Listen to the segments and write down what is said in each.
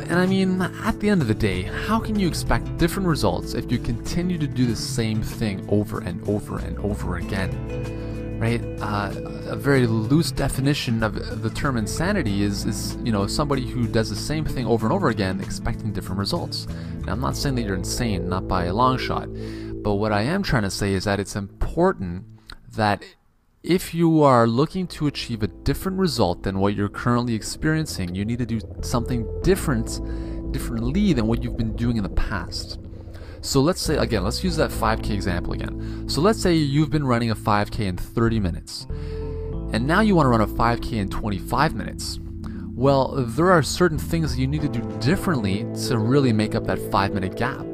And I mean, at the end of the day, how can you expect different results if you continue to do the same thing over and over and over again, right? A very loose definition of the term insanity is somebody who does the same thing over and over again expecting different results. Now, I'm not saying that you're insane, not by a long shot, but what I am trying to say is that it's important that if you are looking to achieve a different result than what you're currently experiencing, you need to do something differently than what you've been doing in the past. So let's say, again, let's use that 5K example again. So let's say you've been running a 5K in 30 minutes, and now you want to run a 5K in 25 minutes. Well, there are certain things that you need to do differently to really make up that 5-minute gap.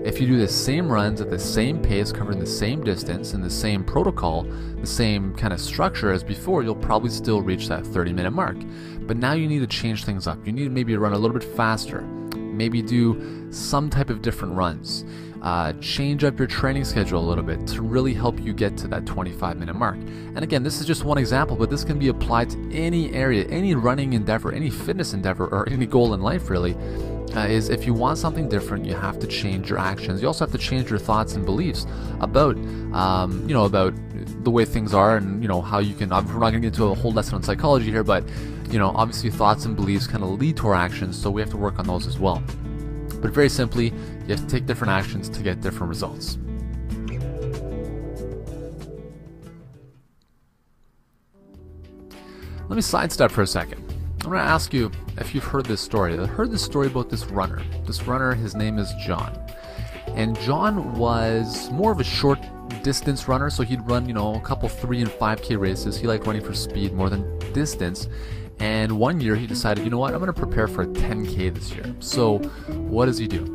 If you do the same runs at the same pace, covering the same distance and the same protocol, the same kind of structure as before, you'll probably still reach that 30-minute mark. But now you need to change things up. You need to maybe run a little bit faster, maybe do some type of different runs, change up your training schedule a little bit to really help you get to that 25-minute mark. And again, this is just one example, but this can be applied to any area, any running endeavor, any fitness endeavor, or any goal in life really. Is if you want something different, you have to change your actions. You also have to change your thoughts and beliefs about, about the way things are, and how you can. We're not going to get into a whole lesson on psychology here, but obviously thoughts and beliefs kind of lead to our actions, so we have to work on those as well. But very simply, you have to take different actions to get different results. Let me sidestep for a second. I'm going to ask you if you've heard this story. I've heard this story about this runner. This runner, his name is John. And John was more of a short distance runner, so he'd run, a couple 3 and 5K races. He liked running for speed more than distance. And one year he decided, you know what, I'm going to prepare for a 10K this year. So what does he do?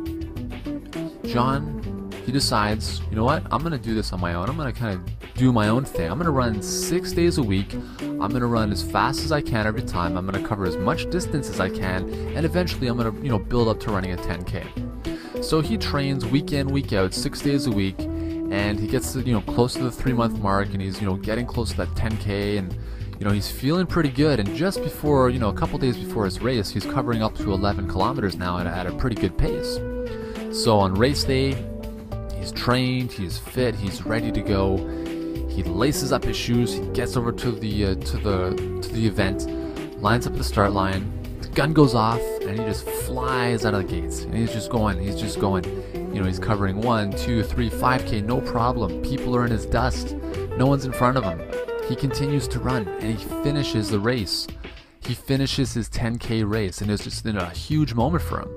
John, he decides, you know what, I'm going to do this on my own. I'm going to kind of do my own thing. I'm going to run 6 days a week. I'm going to run as fast as I can every time. I'm going to cover as much distance as I can, and eventually I'm going to, build up to running a 10K. So he trains week in, week out, 6 days a week, and he gets to, close to the 3-month mark, and he's, getting close to that 10K, and he's feeling pretty good. And just before, a couple days before his race, he's covering up to 11 kilometers now at a pretty good pace. So on race day, he's trained, he's fit, he's ready to go. He laces up his shoes, he gets over to the event, lines up at the start line, the gun goes off, and he just flies out of the gates. And he's just going. He's covering 1, 2, 3, 5K, no problem. People are in his dust. No one's in front of him. He continues to run, and he finishes the race. He finishes his 10K race, and it's just a huge moment for him.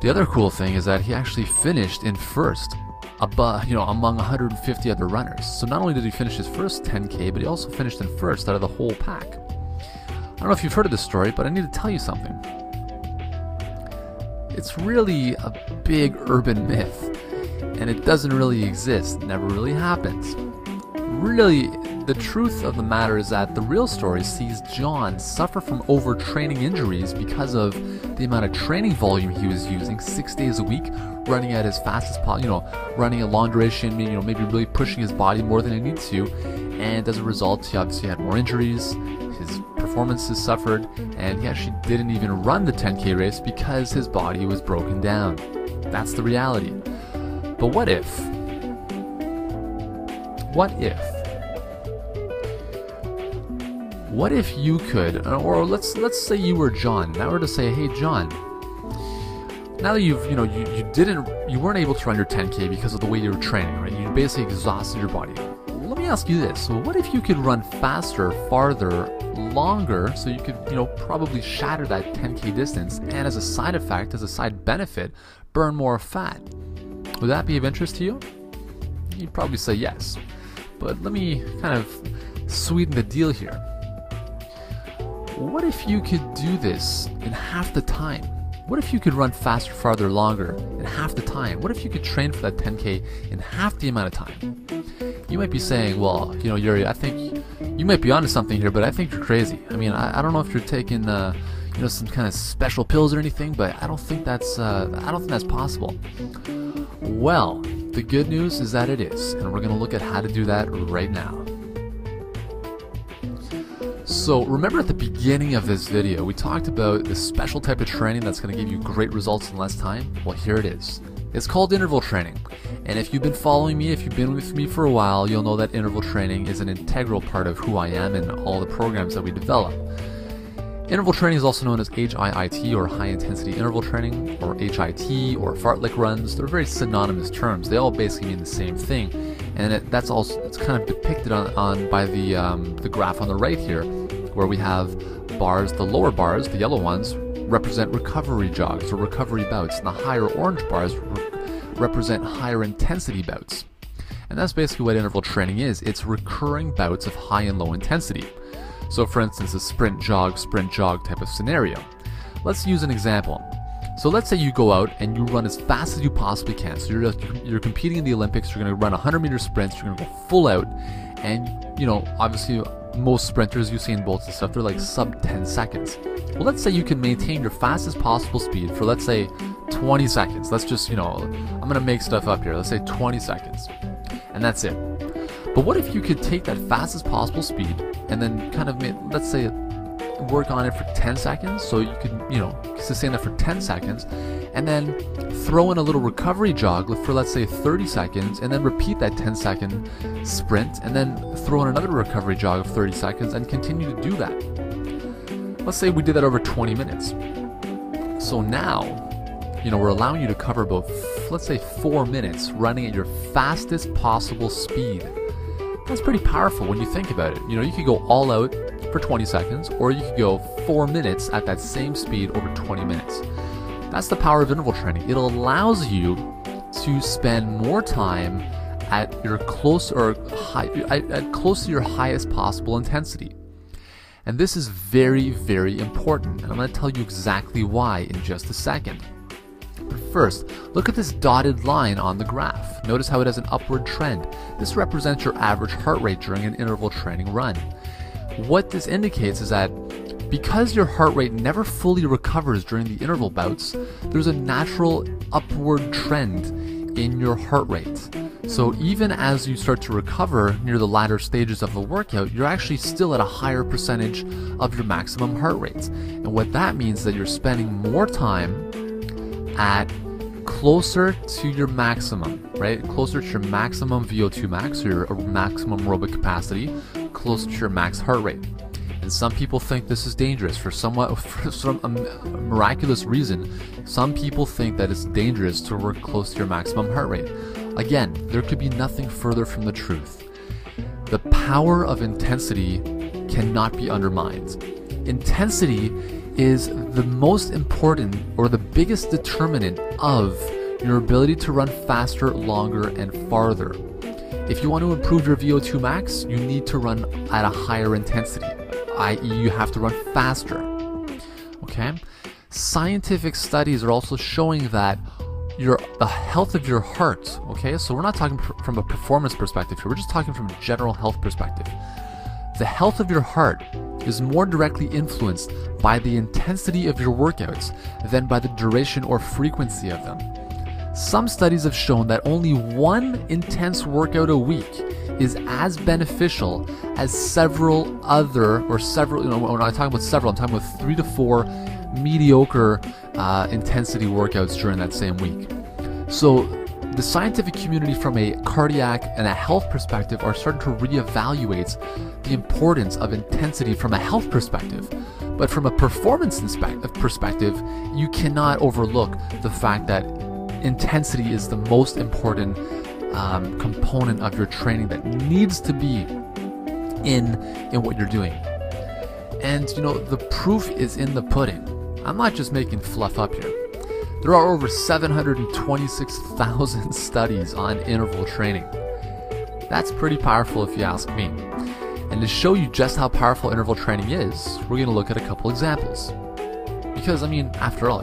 The other cool thing is that he actually finished in first, among 150 other runners. So not only did he finish his first 10K, but he also finished in first out of the whole pack. I don't know if you've heard of this story, but I need to tell you something. It's really a big urban myth, and it doesn't really exist. It never really happens. Really, the truth of the matter is that the real story sees John suffer from overtraining injuries because of the amount of training volume he was using 6 days a week, running at as fast as possible, running a long duration, maybe really pushing his body more than he needs to. And as a result, he obviously had more injuries, his performances suffered, and he actually didn't even run the 10K race because his body was broken down. That's the reality. But what if you could, or let's say you were John, and I were to say, hey John, now that you weren't able to run your 10K because of the way you were training, right? You basically exhausted your body. Let me ask you this: so what if you could run faster, farther, longer, so you could, probably shatter that 10K distance, and as a side effect, as a side benefit, burn more fat? Would that be of interest to you? You'd probably say yes. But let me kind of sweeten the deal here. What if you could do this in half the time? What if you could run faster, farther, longer in half the time? What if you could train for that 10K in half the amount of time? You might be saying, well, Yuri, I think you might be onto something here, but I think you're crazy. I mean, I don't know if you're taking, some kind of special pills or anything, but I don't think that's possible. Well, the good news is that it is, and we're going to look at how to do that right now. So remember at the beginning of this video, we talked about this special type of training that's going to give you great results in less time? Well, here it is. It's called interval training. And if you've been following me, if you've been with me for a while, you'll know that interval training is an integral part of who I am and all the programs that we develop. Interval training is also known as HIIT, or high intensity interval training, or HIT, or fartlek runs. They're very synonymous terms. They all basically mean the same thing, and it's kind of depicted on by the graph on the right here, where we have bars. The lower bars, the yellow ones, represent recovery jogs or recovery bouts, and the higher orange bars represent higher intensity bouts. And that's basically what interval training is. It's recurring bouts of high and low intensity. So for instance, a sprint jog type of scenario. Let's use an example. So let's say you go out and you run as fast as you possibly can. So you're competing in the Olympics, you're going to run 100-meter sprints, you're going to go full out, and obviously most sprinters, Usain Bolt and stuff, they're like sub 10 seconds. Well, let's say you can maintain your fastest possible speed for, let's say, 20 seconds. Let's just, I'm going to make stuff up here. Let's say 20 seconds. And that's it. But what if you could take that fastest possible speed and then kind of, let's say, work on it for 10 seconds, so you could, sustain that for 10 seconds, and then throw in a little recovery jog for, let's say, 30 seconds, and then repeat that 10-second sprint, and then throw in another recovery jog of 30 seconds, and continue to do that. Let's say we did that over 20 minutes. So now, we're allowing you to cover about, let's say, 4 minutes running at your fastest possible speed. That's pretty powerful when you think about it. You could go all out for 20 seconds, or you could go 4 minutes at that same speed over 20 minutes. That's the power of interval training. It allows you to spend more time at your close to your highest possible intensity. And this is very, very important. And I'm going to tell you exactly why in just a second. But first, look at this dotted line on the graph. Notice how it has an upward trend. This represents your average heart rate during an interval training run. What this indicates is that because your heart rate never fully recovers during the interval bouts, there's a natural upward trend in your heart rate. So even as you start to recover near the latter stages of the workout, you're actually still at a higher percentage of your maximum heart rate. And what that means is that you're spending more time at closer to your maximum, right? Closer to your maximum VO2 max, or your maximum aerobic capacity, closer to your max heart rate. And some people think this is dangerous. For some miraculous reason, some people think that it's dangerous to work close to your maximum heart rate. Again, there could be nothing further from the truth. The power of intensity cannot be undermined. Intensity is the most important, or the biggest determinant of your ability to run faster, longer, and farther. If you want to improve your VO2 max, you need to run at a higher intensity, i.e. you have to run faster. Okay? Scientific studies are also showing that the health of your heart, okay? So we're not talking from a performance perspective here, we're just talking from a general health perspective. The health of your heart is more directly influenced by the intensity of your workouts than by the duration or frequency of them. Some studies have shown that only one intense workout a week is as beneficial as several other, when I talk about several, I'm talking about 3 to 4 mediocre intensity workouts during that same week. So the scientific community from a cardiac and a health perspective are starting to reevaluate the importance of intensity from a health perspective. But from a performance perspective, you cannot overlook the fact that intensity is the most important component of your training that needs to be in what you're doing. And the proof is in the pudding. I'm not just making fluff up here. There are over 726,000 studies on interval training. That's pretty powerful if you ask me. And to show you just how powerful interval training is, we're going to look at a couple examples. Because, after all,